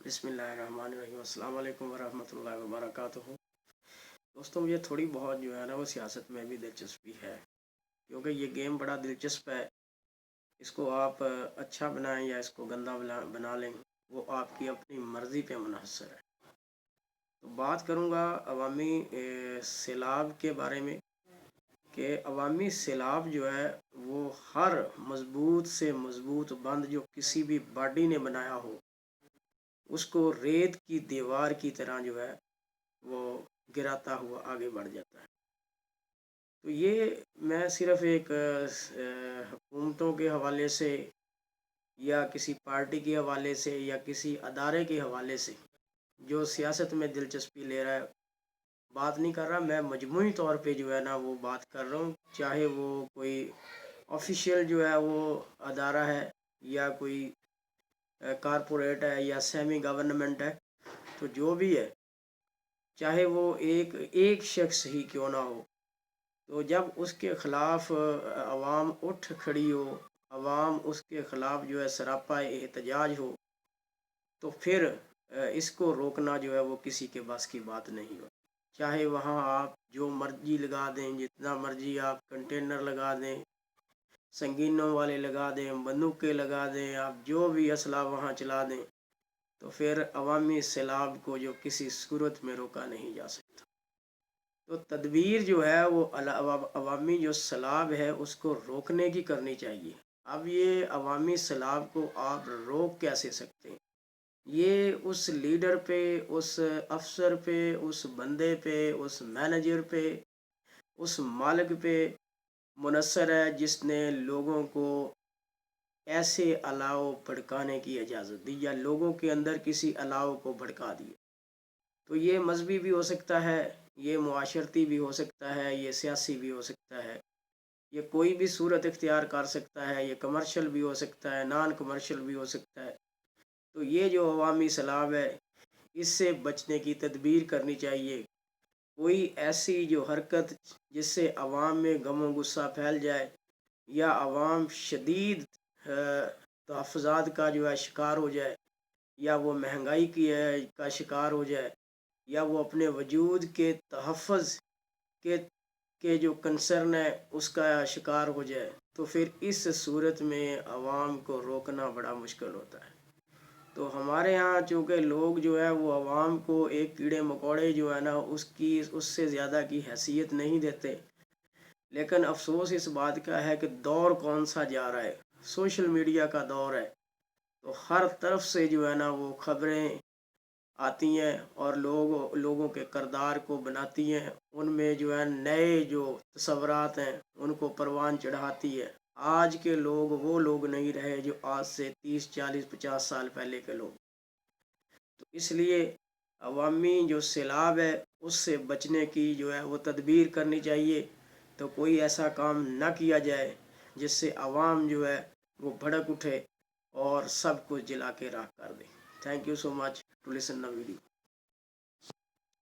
बिस्मिल्लाहिर्रहमानिर्रहीम। अस्सलाम वालेकुम वरहमतुल्लाहि वबरकातुहू। दोस्तों, मुझे थोड़ी बहुत जो है ना वो सियासत में भी दिलचस्पी है, क्योंकि ये गेम बड़ा दिलचस्प है। इसको आप अच्छा बनाएं या इसको गंदा बना लें, वो आपकी अपनी मर्ज़ी पे मुनहसर है। तो बात करूँगा अवामी सैलाब के बारे में कि अवामी सैलाब जो है वो हर मज़बूत से मज़बूत बंद जो किसी भी बॉडी ने बनाया हो उसको रेत की दीवार की तरह जो है वो गिराता हुआ आगे बढ़ जाता है। तो ये मैं सिर्फ एक हुकूमतों के हवाले से या किसी पार्टी के हवाले से या किसी अदारे के हवाले से जो सियासत में दिलचस्पी ले रहा है बात नहीं कर रहा। मैं मजमूई तौर पे जो है ना वो बात कर रहा हूँ, चाहे वो कोई ऑफिशियल जो है वो अदारा है या कोई कारपोरेट है या सेमी गवर्नमेंट है। तो जो भी है, चाहे वो एक शख्स ही क्यों ना हो, तो जब उसके ख़िलाफ़ अवाम उठ खड़ी हो, अवाम उसके ख़िलाफ़ जो है सरापा एहतजाज हो, तो फिर इसको रोकना जो है वो किसी के बस की बात नहीं हो। चाहे वहाँ आप जो मर्जी लगा दें, जितना मर्जी आप कंटेनर लगा दें, संगीनों वाले लगा दें, बंदूकें लगा दें, आप जो भी असला वहाँ चला दें, तो फिर अवामी सैलाब को जो किसी सूरत में रोका नहीं जा सकता। तो तदबीर जो है वो अवामी जो सैलाब है उसको रोकने की करनी चाहिए। अब ये अवामी सैलाब को आप रोक कैसे सकते हैं? ये उस लीडर पे, उस अफसर पे, उस बंदे पे, उस मैनेजर पे, उस मालिक पे मुनहसर है जिसने लोगों को ऐसे अलाव भड़काने की इजाज़त दी या लोगों के अंदर किसी अलाव को भड़का दिया। तो ये मजहबी भी हो सकता है, ये मुआशरती भी हो सकता है, ये सियासी भी हो सकता है, ये कोई भी सूरत इख्तियार कर सकता है, ये कमर्शियल भी हो सकता है, नॉन कमर्शियल भी हो सकता है। तो ये जो अवामी सैलाब है इससे बचने की तदबीर करनी चाहिए। कोई ऐसी जो हरकत जिससे अवाम में गम गुस्सा फैल जाए या अवाम शदीद तहफ़्फ़ुज़ात का जो है शिकार हो जाए, या वो महंगाई की का शिकार हो जाए, या वो अपने वजूद के तहफ़्फ़ुज़ के जो कंसर्न है उसका शिकार हो जाए, तो फिर इस सूरत में अवाम को रोकना बड़ा मुश्किल होता है। तो हमारे यहाँ चूँकि लोग जो है वो अवाम को एक कीड़े मकोड़े जो है ना उससे ज़्यादा की हैसियत नहीं देते। लेकिन अफसोस इस बात का है कि दौर कौन सा जा रहा है, सोशल मीडिया का दौर है। तो हर तरफ से जो है ना वो खबरें आती हैं और लोगों के किरदार को बनाती हैं, उनमें जो है नए जो तस्वुरात हैं उनको परवान चढ़ाती है। आज के लोग वो लोग नहीं रहे जो आज से 30, 40, 50 साल पहले के लोग। तो इसलिए अवामी जो सैलाब है उससे बचने की जो है वो तदबीर करनी चाहिए। तो कोई ऐसा काम ना किया जाए जिससे अवाम जो है वो भड़क उठे और सब कुछ जला के राख कर दे। Thank you so much to listen the video.